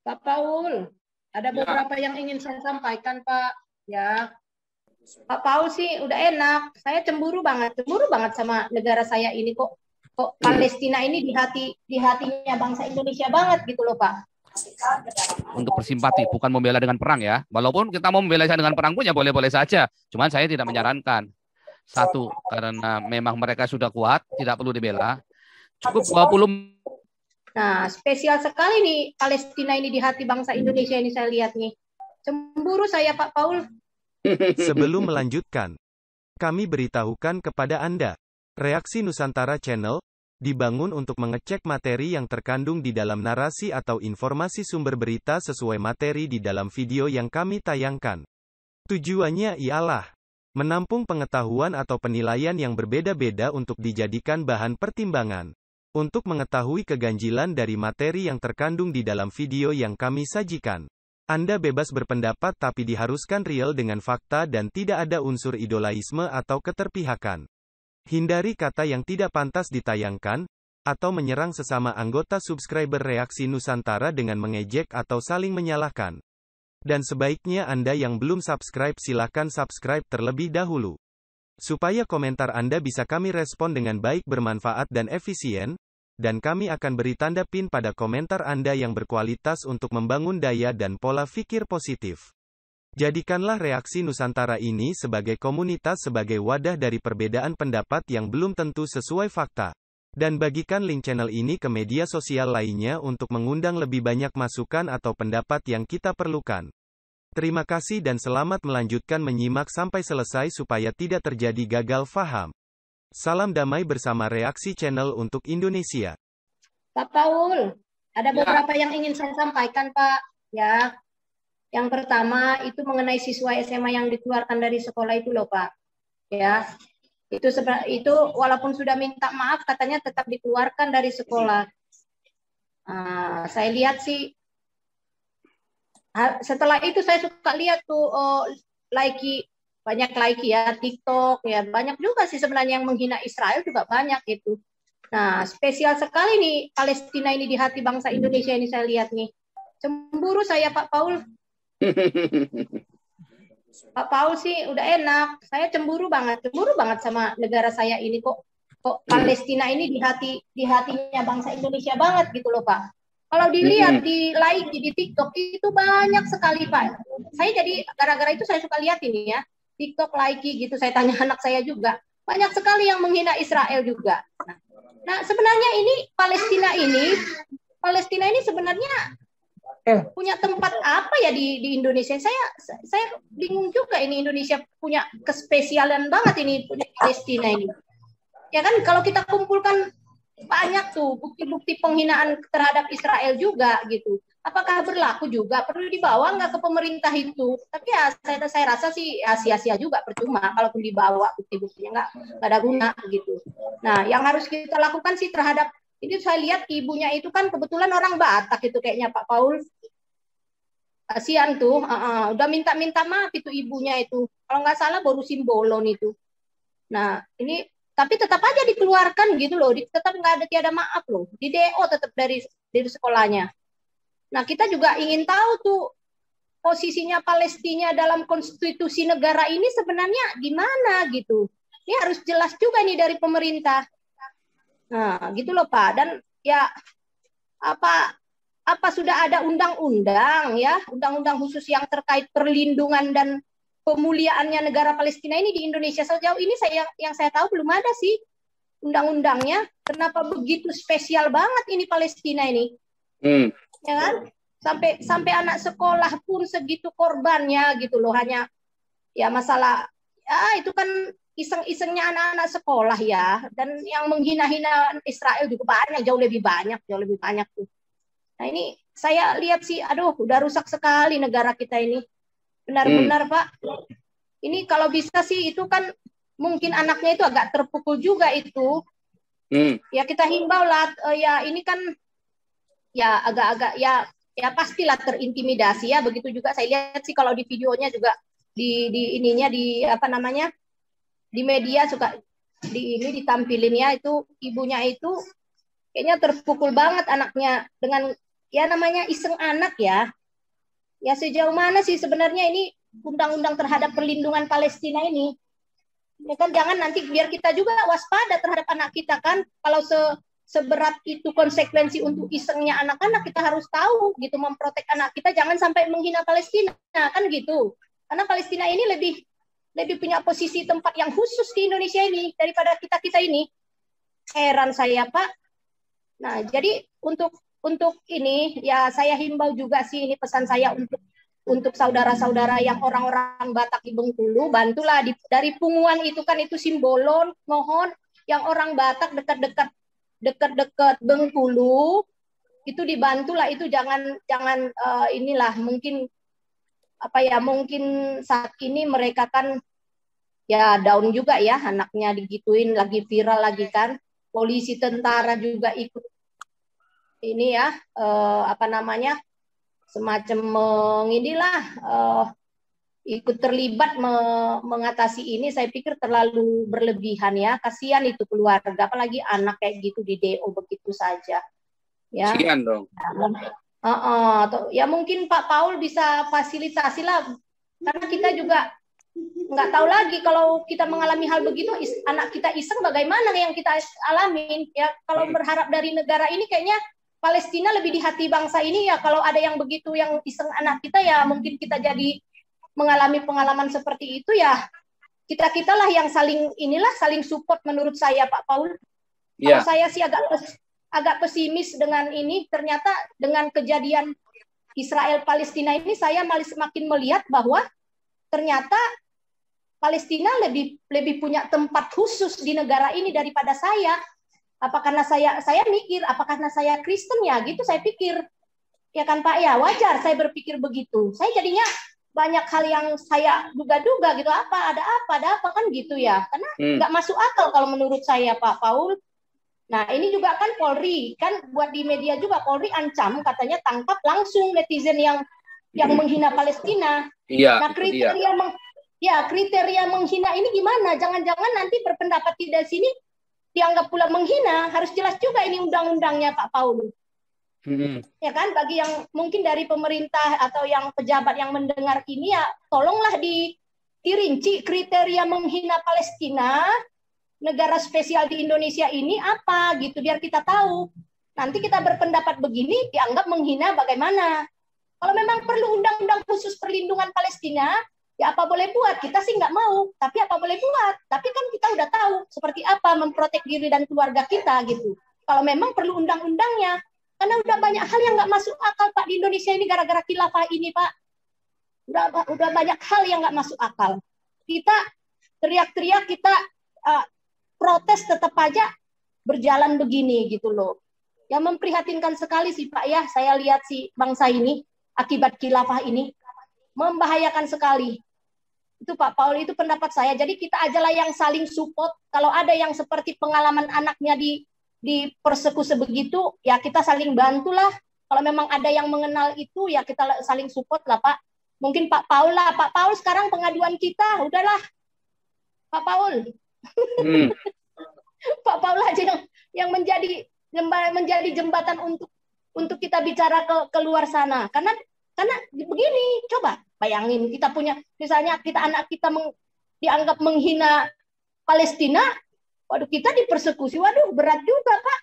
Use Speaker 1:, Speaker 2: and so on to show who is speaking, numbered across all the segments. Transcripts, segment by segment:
Speaker 1: Pak Paul, ada
Speaker 2: Ya,
Speaker 1: beberapa yang ingin saya sampaikan, Pak. Ya, Pak Paul sih udah enak. Saya cemburu banget sama negara saya ini kok. Kok Palestina ini di hatinya bangsa Indonesia banget gitu loh, Pak.
Speaker 3: untuk bersimpati, bukan membela dengan perang ya. Walaupun kita mau membela dengan perang pun ya boleh-boleh saja. Cuman saya tidak menyarankan. Satu, karena memang mereka sudah kuat, tidak perlu dibela. Cukup 20.
Speaker 1: Nah, spesial sekali nih Palestina ini di hati bangsa Indonesia ini saya lihat nih. Cemburu saya, Pak Paul.
Speaker 4: Sebelum melanjutkan, kami beritahukan kepada Anda, Reaksi Nusantara Channel dibangun untuk mengecek materi yang terkandung di dalam narasi atau informasi sumber berita sesuai materi di dalam video yang kami tayangkan. Tujuannya ialah menampung pengetahuan atau penilaian yang berbeda-beda untuk dijadikan bahan pertimbangan. Untuk mengetahui keganjilan dari materi yang terkandung di dalam video yang kami sajikan, Anda bebas berpendapat tapi diharuskan real dengan fakta dan tidak ada unsur idolaisme atau keterpihakan. Hindari kata yang tidak pantas ditayangkan, atau menyerang sesama anggota subscriber Reaksi Nusantara dengan mengejek atau saling menyalahkan. Dan sebaiknya Anda yang belum subscribe silakan subscribe terlebih dahulu. Supaya komentar Anda bisa kami respon dengan baik, bermanfaat dan efisien, dan kami akan beri tanda pin pada komentar Anda yang berkualitas untuk membangun daya dan pola pikir positif. Jadikanlah Reaksi Nusantara ini sebagai komunitas, sebagai wadah dari perbedaan pendapat yang belum tentu sesuai fakta. Dan bagikan link channel ini ke media sosial lainnya untuk mengundang lebih banyak masukan atau pendapat yang kita perlukan. Terima kasih dan selamat melanjutkan menyimak sampai selesai supaya tidak terjadi gagal faham. Salam damai bersama Reaksi Channel untuk Indonesia.
Speaker 1: Pak Paul, ada
Speaker 2: ya,
Speaker 1: beberapa yang ingin saya sampaikan, Pak. Ya, yang pertama itu mengenai siswa SMA yang dikeluarkan dari sekolah itu loh, Pak. Ya, itu walaupun sudah minta maaf katanya tetap dikeluarkan dari sekolah. Saya lihat sih setelah itu saya suka lihat tuh banyak ya TikTok ya, banyak juga sih sebenarnya yang menghina Israel juga banyak itu. Nah, spesial sekali nih Palestina ini di hati bangsa Indonesia ini saya lihat nih. Cemburu saya, Pak Paul. Pak Paul sih udah enak. Saya cemburu banget sama negara saya ini kok Palestina ini di hatinya bangsa Indonesia banget gitu loh, Pak. Kalau dilihat di like di TikTok itu banyak sekali, Pak. Saya jadi gara-gara itu saya suka lihat ini ya. TikTok like gitu, saya tanya anak saya juga. Banyak sekali yang menghina Israel juga. Nah, sebenarnya ini Palestina ini sebenarnya punya tempat apa ya di Indonesia? Saya bingung juga, ini Indonesia punya kespesialan banget ini punya Palestina ini. Ya kan, kalau kita kumpulkan banyak tuh bukti-bukti penghinaan terhadap Israel juga gitu. Apakah berlaku juga? Perlu dibawa nggak ke pemerintah itu? Tapi ya saya rasa sih ya sia-sia juga, percuma kalaupun dibawa bukti-buktinya nggak ada guna gitu. Nah, yang harus kita lakukan sih terhadap ini, saya lihat ibunya itu kan kebetulan orang Batak itu kayaknya, Pak Paul. Kasihan tuh, udah minta maaf itu ibunya itu. Kalau nggak salah baru simbolon itu. Nah, ini tapi tetap aja dikeluarkan gitu loh, tetap nggak tiada maaf loh, di DO tetap dari sekolahnya. Nah, kita juga ingin tahu tuh posisinya Palestina dalam konstitusi negara ini sebenarnya di mana gitu. Ini harus jelas juga nih dari pemerintah. Nah, gitu loh, Pak. Dan ya apa sudah ada undang-undang ya, undang-undang khusus yang terkait perlindungan dan pemuliaannya negara Palestina ini di Indonesia? Sejauh ini yang saya tahu belum ada sih undang-undangnya. Kenapa begitu spesial banget ini Palestina ini? Ya kan? Sampai anak sekolah pun segitu korbannya gitu loh, hanya ya masalah ya itu kan iseng-isengnya anak-anak sekolah ya, dan yang menghina-hina Israel juga banyak, jauh lebih banyak tuh. Nah, ini saya lihat sih, aduh, udah rusak sekali negara kita ini. Benar-benar, Pak. Ini kalau bisa sih, itu kan mungkin anaknya itu agak terpukul juga itu. Ya kita himbau lah, ya ini kan ya agak-agak ya pastilah terintimidasi ya. Begitu juga saya lihat sih kalau di videonya juga di ininya di apa namanya? Di media suka ditampilin ya, itu ibunya itu kayaknya terpukul banget anaknya dengan ya namanya iseng anak ya. Ya sejauh mana sih sebenarnya ini undang-undang terhadap perlindungan Palestina ini? Ya kan jangan nanti biar kita juga waspada terhadap anak kita kan. Kalau seberat itu konsekuensi untuk isengnya anak-anak, kita harus tahu gitu memprotek anak kita jangan sampai menghina Palestina kan gitu. Karena Palestina ini lebih punya posisi tempat yang khusus di Indonesia ini daripada kita ini. Heran saya Pak. Nah jadi untuk ini ya saya himbau juga sih, ini pesan saya untuk saudara-saudara yang orang-orang Batak di Bengkulu, bantulah dari punguan itu kan itu simbolon, mohon yang orang Batak dekat-dekat Bengkulu itu dibantulah, itu jangan inilah mungkin apa ya, mungkin saat ini mereka kan ya down juga ya, anaknya digituin, lagi viral lagi kan, polisi tentara juga ikut ini ya apa namanya semacam inilah ikut terlibat mengatasi ini. Saya pikir terlalu berlebihan ya, kasihan itu keluarga, apalagi anak kayak gitu di DO begitu saja ya.
Speaker 3: Kasihan dong.
Speaker 1: Ya mungkin Pak Paul bisa fasilitasi lah, karena kita juga nggak tahu lagi kalau kita mengalami hal begitu, anak kita iseng bagaimana yang kita alamin ya. Kalau berharap dari negara ini kayaknya Palestina lebih di hati bangsa ini ya, kalau ada yang begitu yang iseng anak kita ya mungkin kita jadi mengalami pengalaman seperti itu ya, kita lah yang saling support menurut saya Pak Paul. Kalau saya sih agak pesimis dengan ini, ternyata dengan kejadian Israel Palestina ini saya malah semakin melihat bahwa ternyata Palestina lebih punya tempat khusus di negara ini daripada saya. Apa karena saya mikir, apa karena saya Kristen ya gitu, saya pikir ya kan Pak ya, wajar saya berpikir begitu. Saya jadinya banyak hal yang saya duga-duga gitu, ada apa kan gitu ya, karena nggak masuk akal kalau menurut saya Pak Paul. Nah ini juga kan Polri kan buat di media juga, Polri ancam katanya tangkap langsung netizen yang menghina Palestina.
Speaker 3: Iya.
Speaker 1: Nah kriteria menghina ini gimana? Jangan-jangan nanti berpendapat tidak sini dianggap pula menghina, harus jelas juga ini undang-undangnya Pak Paul. Ya kan, bagi yang mungkin dari pemerintah atau yang pejabat yang mendengar ini ya, tolonglah dirinci kriteria menghina Palestina, negara spesial di Indonesia ini apa gitu, biar kita tahu. Nanti kita berpendapat begini dianggap menghina bagaimana. Kalau memang perlu undang-undang khusus perlindungan Palestina, ya apa boleh buat, kita sih nggak mau, tapi apa boleh buat. Tapi kan kita udah tahu seperti apa memprotek diri dan keluarga kita gitu. Kalau memang perlu undang-undangnya, karena udah banyak hal yang nggak masuk akal Pak di Indonesia ini gara-gara khilafah ini Pak. Udah banyak hal yang nggak masuk akal. Kita teriak-teriak, kita protes tetap aja berjalan begini gitu loh. Yang memprihatinkan sekali sih Pak ya, saya lihat si bangsa ini akibat khilafah ini membahayakan sekali. Itu Pak Paul, itu pendapat saya. Jadi kita ajalah yang saling support. Kalau ada yang seperti pengalaman anaknya di persekusi begitu, ya kita saling bantulah. Kalau memang ada yang mengenal itu, ya kita saling support lah Pak. Mungkin Pak Paul lah. Pak Paul sekarang pengaduan kita, udahlah. Pak Paul. Pak Paul aja yang menjadi jembatan untuk kita bicara ke luar sana. Karena begini, coba bayangin kita punya, misalnya anak kita dianggap menghina Palestina, waduh kita dipersekusi, waduh berat juga Pak.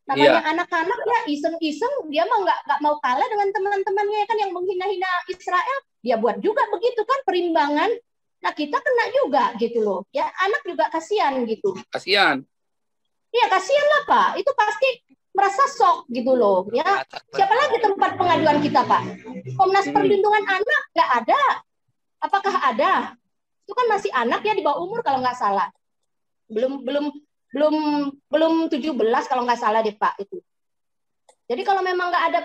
Speaker 1: Namanya anak-anak ya iseng-iseng, dia mau nggak mau kalah dengan teman-temannya kan yang menghina-hina Israel, dia buat juga begitu kan perimbangan. Nah kita kena juga gitu loh, ya anak juga kasihan gitu.
Speaker 3: Kasihan.
Speaker 1: Iya kasihan lah Pak, itu pasti merasa shock gitu loh ya. Siapa lagi tempat pengaduan kita Pak? Komnas Perlindungan Anak nggak ada. Apakah ada? Itu kan masih anak ya, di bawah umur kalau nggak salah. Belum 17 kalau nggak salah deh Pak itu. Jadi kalau memang nggak ada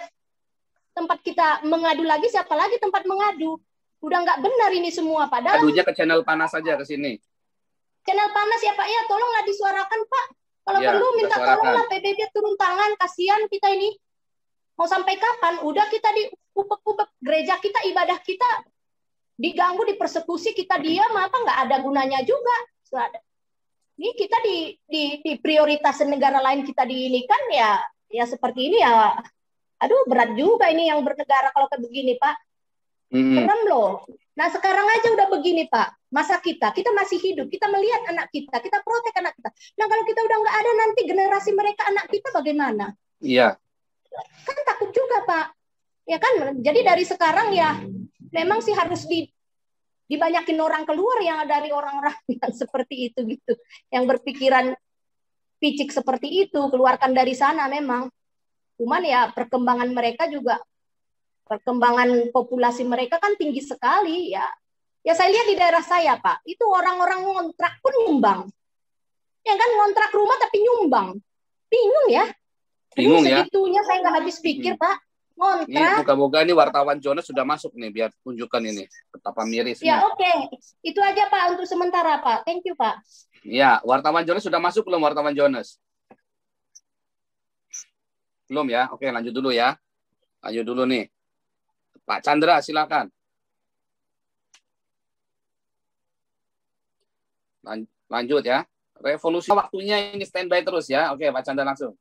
Speaker 1: tempat kita mengadu lagi, siapa lagi tempat mengadu? Udah nggak benar ini semua padahal.
Speaker 3: Adunya ke channel panas aja ke sini.
Speaker 1: Channel panas ya Pak ya, tolonglah disuarakan Pak. Kalau perlu minta tolonglah PBB turun tangan, kasihan kita ini. Mau sampai kapan? Udah kita di ubek-ubek, gereja kita, ibadah kita diganggu, dipersekusi, kita diam, apa nggak ada gunanya juga. Ini kita di prioritas negara lain kita di ini kan ya seperti ini ya, Aduh, berat juga ini yang bernegara kalau kayak begini, Pak. Serem loh. Nah, sekarang aja udah begini, Pak. Masa kita masih hidup, kita melihat anak kita protek anak kita. Nah, kalau kita udah nggak ada, nanti generasi mereka anak kita bagaimana?
Speaker 3: Iya.
Speaker 1: Kan takut juga, Pak. Ya kan? Jadi dari sekarang ya, memang sih harus dibanyakin orang keluar yang dari orang-orang yang seperti itu gitu. Yang berpikiran picik seperti itu, keluarkan dari sana memang. Cuman ya perkembangan populasi mereka kan tinggi sekali ya. Ya saya lihat di daerah saya, Pak, itu orang-orang ngontrak pun nyumbang. Ya kan, ngontrak rumah tapi nyumbang. Bingung ya.
Speaker 3: Bingung ya.
Speaker 1: Segitunya saya nggak habis pikir, Pak.
Speaker 3: Ini
Speaker 1: Ngontrak.
Speaker 3: moga-moga ini wartawan Jonas sudah masuk nih, biar tunjukkan ini betapa mirisnya.
Speaker 1: Ya oke. Itu aja, Pak, untuk sementara, Pak. Thank you, Pak.
Speaker 3: Ya, wartawan Jonas sudah masuk belum, wartawan Jonas? Belum ya? Oke, lanjut dulu ya. Lanjut dulu nih. Pak Chandra, silakan. Lanjut ya. Revolusi waktunya ini standby terus ya. Oke, Pak Chandra langsung.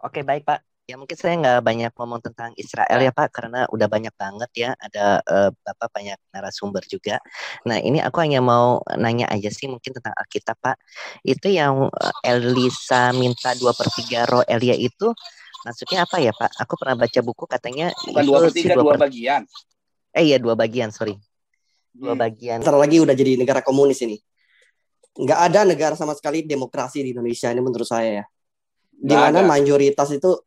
Speaker 2: Oke, baik, Pak. Ya mungkin saya nggak banyak ngomong tentang Israel ya, Pak, karena udah banyak banget ya. Ada Bapak banyak narasumber juga. Nah, ini aku hanya mau nanya aja sih mungkin tentang Alkitab, Pak. Itu yang Elisa minta 2/3 roh Elia itu maksudnya apa ya, Pak? Aku pernah baca buku katanya
Speaker 3: Bukan
Speaker 2: itu
Speaker 3: 2/3, 2 bagian.
Speaker 2: Iya, 2 bagian, sorry. 2 bagian.
Speaker 5: Ntar lagi udah jadi negara komunis ini. Nggak ada negara sama sekali demokrasi di Indonesia ini menurut saya ya. Di mana mayoritas itu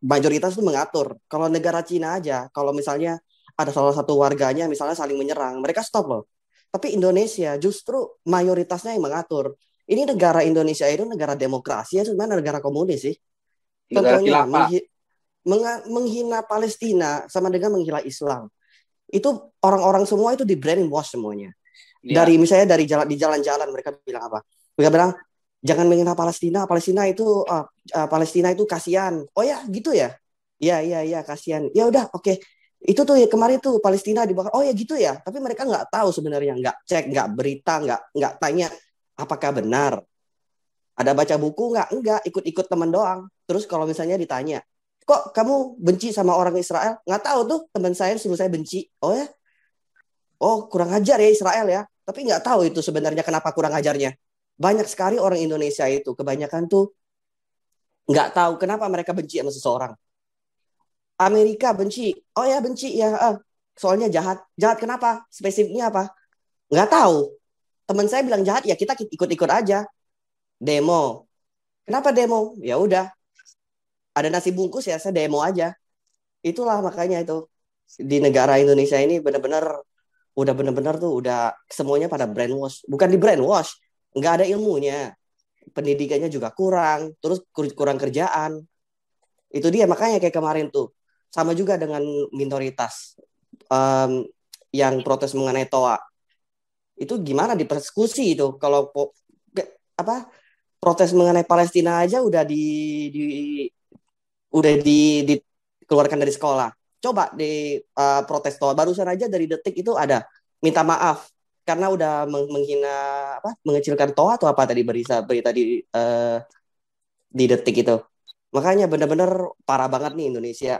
Speaker 5: mengatur. Kalau negara Cina aja, kalau misalnya ada salah satu warganya misalnya saling menyerang, mereka stop loh. Tapi Indonesia justru mayoritasnya yang mengatur. Ini negara Indonesia itu negara demokrasi ya, sebenarnya negara komunis sih. Contohnya menghina Palestina sama dengan menghina Islam. Itu orang-orang semua itu di brainwash semuanya. Ya. Dari misalnya di jalan-jalan mereka bilang apa? Mereka bilang jangan menghina Palestina. Palestina itu kasihan. Oh ya, gitu ya? Iya kasihan. Ya udah, oke. Itu tuh ya kemarin tuh Palestina dibakar. Oh ya gitu ya. Tapi mereka nggak tahu sebenarnya, nggak cek, nggak berita, nggak tanya apakah benar. Ada baca buku nggak? Enggak, ikut-ikut teman doang. Terus kalau misalnya ditanya, kok kamu benci sama orang Israel? Nggak tahu tuh, teman saya suruh saya benci. Oh ya? Oh, kurang ajar ya Israel ya. Tapi nggak tahu itu sebenarnya kenapa kurang ajarnya. Banyak sekali orang Indonesia itu, kebanyakan tuh nggak tahu kenapa mereka benci sama seseorang. Amerika benci. Oh ya benci ya. Soalnya jahat. Jahat kenapa? Spesifiknya apa? Nggak tahu. Teman saya bilang jahat, ya kita ikut-ikut aja. Demo. Kenapa demo? Ya udah. Ada nasi bungkus ya saya demo aja. Itulah makanya itu di negara Indonesia ini benar-benar tuh udah semuanya pada brainwash. Bukan di brainwash, nggak ada ilmunya. Pendidikannya juga kurang, terus kurang kerjaan. Itu dia makanya kayak kemarin tuh sama juga dengan minoritas yang protes mengenai Toa. Itu gimana dipersekusi itu kalau protes mengenai Palestina aja udah dikeluarkan dari sekolah. Coba di protes Toa barusan aja dari Detik itu ada minta maaf karena udah menghina mengecilkan Toa atau apa tadi berita di Detik itu. Makanya benar-benar parah banget nih Indonesia.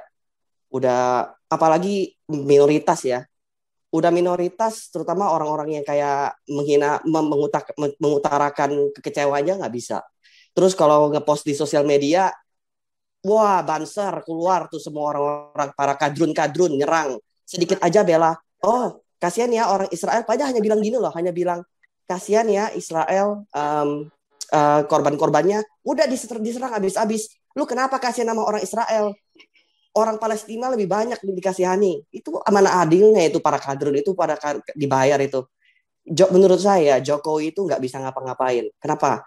Speaker 5: Udah apalagi minoritas ya. Udah minoritas terutama orang-orang yang kayak menghina mengutarakan kekecewaannya nggak bisa. Terus kalau ngepost di sosial media, wah banser keluar tuh semua orang-orang para kadrun nyerang. Sedikit aja bela. Oh, kasihan ya orang Israel. Padahal hanya bilang gini loh, hanya bilang kasihan ya Israel korban-korbannya udah diserang habis-habis. Lu kenapa kasihan sama orang Israel? Orang Palestina lebih banyak dikasihani. Itu mana adilnya itu para kadrun itu pada dibayar itu. Menurut saya Jokowi itu nggak bisa ngapa-ngapain. Kenapa?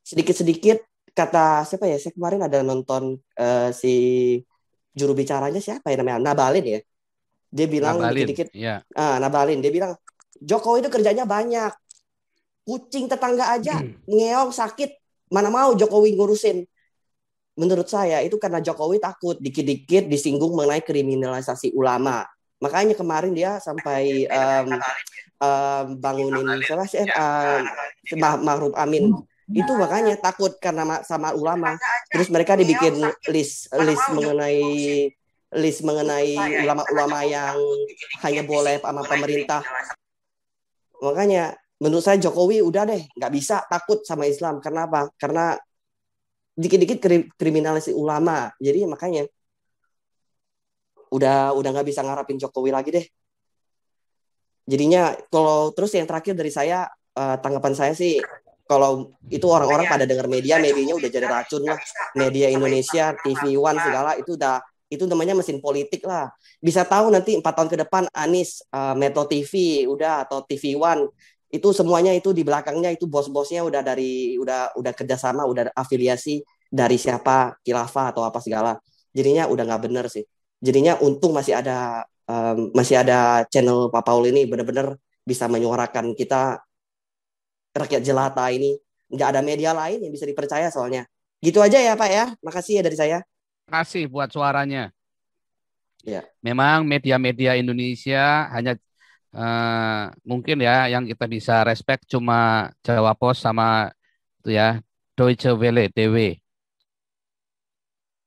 Speaker 5: Sedikit-sedikit kata siapa ya? Saya kemarin ada nonton si juru bicaranya siapa ya namanya? Nabalin ya. Dia bilang dikit-dikit. Yeah. Nabalin dia bilang Jokowi itu kerjanya banyak. Kucing tetangga aja ngeong sakit. Mana mau Jokowi ngurusin? Menurut saya itu karena Jokowi takut dikit-dikit disinggung mengenai kriminalisasi ulama. Makanya kemarin dia sampai bangunin siapa sih Ma'ruf Amin. Itu makanya takut karena sama ulama. Terus mereka dibikin list mengenai list mengenai ulama-ulama yang hanya boleh sama pemerintah. Makanya menurut saya Jokowi udah deh, nggak bisa takut sama Islam. Karena apa? Karena dikit-dikit kriminalisasi ulama. Jadi makanya udah nggak bisa ngarapin Jokowi lagi deh. Jadinya kalau terus yang terakhir dari saya, tanggapan saya sih, kalau itu orang-orang pada dengar medianya udah jadi racun lah. Media Indonesia, TV One segala itu namanya mesin politik lah. Bisa tahu nanti 4 tahun ke depan Anies, Metro TV udah atau TV One itu semuanya itu di belakangnya itu bos-bosnya udah kerjasama, udah afiliasi dari siapa, khilafah atau apa segala. Jadinya udah nggak bener sih. Jadinya untung masih ada channel Pak Paul ini benar-benar bisa menyuarakan kita rakyat jelata ini. Nggak ada media lain yang bisa dipercaya soalnya. Gitu aja ya Pak ya. Makasih ya dari saya.
Speaker 3: Kasih buat suaranya.
Speaker 5: Ya.
Speaker 3: Memang media-media Indonesia hanya mungkin ya yang kita bisa respect cuma Jawa Post sama itu ya Deutsche Welle DW.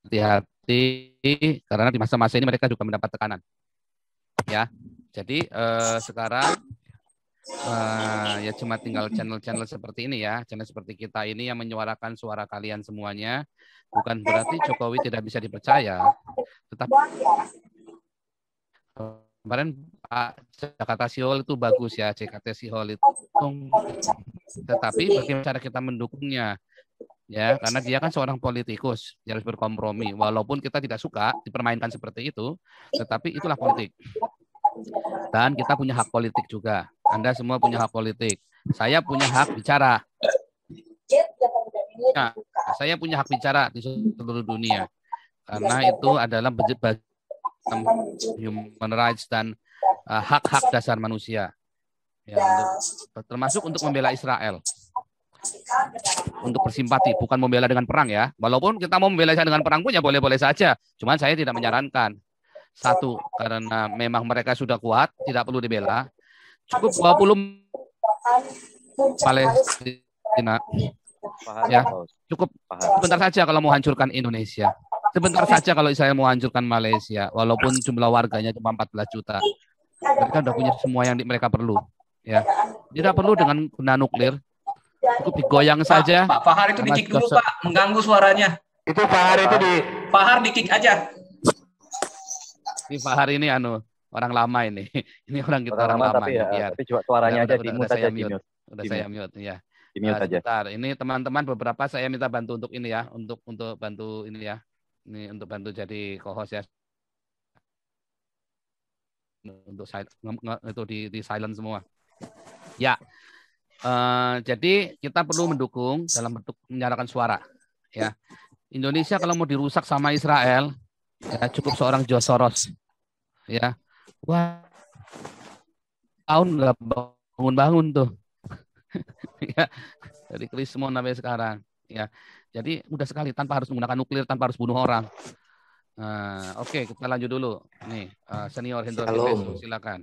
Speaker 3: Hati-hati karena di masa-masa ini mereka juga mendapat tekanan. Ya, jadi sekarang ya cuma tinggal channel-channel seperti ini ya, channel seperti kita ini yang menyuarakan suara kalian semuanya. Bukan berarti Jokowi tidak bisa dipercaya, tetapi kemarin Pak Jakarta Sihol itu bagus ya, JKT Sihol itu. Tetapi bagaimana cara kita mendukungnya? Ya, karena dia kan seorang politikus, dia harus berkompromi. Walaupun kita tidak suka dipermainkan seperti itu, tetapi itulah politik. Dan kita punya hak politik juga. Anda semua punya hak politik. Saya punya hak bicara. Nah, saya punya hak bicara di seluruh dunia. Karena itu adalah human rights dan hak-hak dasar manusia. Ya, termasuk untuk membela Israel. Untuk bersimpati, bukan membela dengan perang ya. Walaupun kita mau membela dengan perang pun ya boleh-boleh saja. Cuman saya tidak menyarankan. Satu, karena memang mereka sudah kuat, tidak perlu dibela. Cukup 20 Palestina. Ya, cukup sebentar saja kalau mau hancurkan Indonesia. Sebentar saja kalau saya mau hancurkan Malaysia, walaupun jumlah warganya cuma 14 juta. Mereka sudah punya semua yang mereka perlu. Ya, tidak perlu dengan guna nuklir. Cukup digoyang saja.
Speaker 6: Pak Fahar itu di-kick dulu, Pak. Mengganggu suaranya.
Speaker 7: Itu Fahar itu
Speaker 6: Pak Fahar di-kick aja.
Speaker 3: Ini Fahar ini orang lama ini. Ini orang kita orang lama.
Speaker 7: Tapi tapi juga suaranya aja di-mute saja.
Speaker 3: Udah saya mute ya.
Speaker 7: Di-mute saja.
Speaker 3: Sebentar. Ini teman-teman beberapa saya minta bantu untuk ini ya, untuk bantu ini ya. Ini untuk bantu jadi co-host ya. Untuk itu di silent semua. Ya. Jadi kita perlu mendukung dalam bentuk menyalakan suara. Ya, Indonesia kalau mau dirusak sama Israel, ya cukup seorang George Soros. Ya, wah, tahun nggak bangun-bangun tuh. Ya, dari Krismon sampai sekarang. Ya, jadi mudah sekali tanpa harus menggunakan nuklir, tanpa harus bunuh orang. Oke, kita lanjut dulu. Nih, Senior Hendro silakan.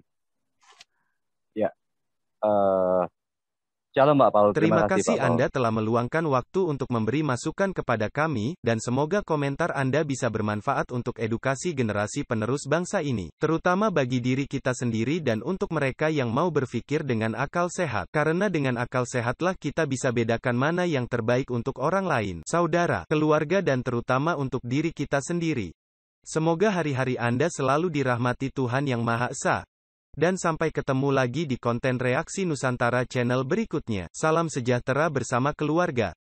Speaker 7: Ya. Shalom Mbak Paul.
Speaker 4: Terima kasih Anda telah meluangkan waktu untuk memberi masukan kepada kami, dan semoga komentar Anda bisa bermanfaat untuk edukasi generasi penerus bangsa ini, terutama bagi diri kita sendiri dan untuk mereka yang mau berpikir dengan akal sehat. Karena dengan akal sehatlah kita bisa bedakan mana yang terbaik untuk orang lain, saudara, keluarga dan terutama untuk diri kita sendiri. Semoga hari-hari Anda selalu dirahmati Tuhan Yang Maha Esa. Dan sampai ketemu lagi di konten Reaksi Nusantara channel berikutnya. Salam sejahtera bersama keluarga.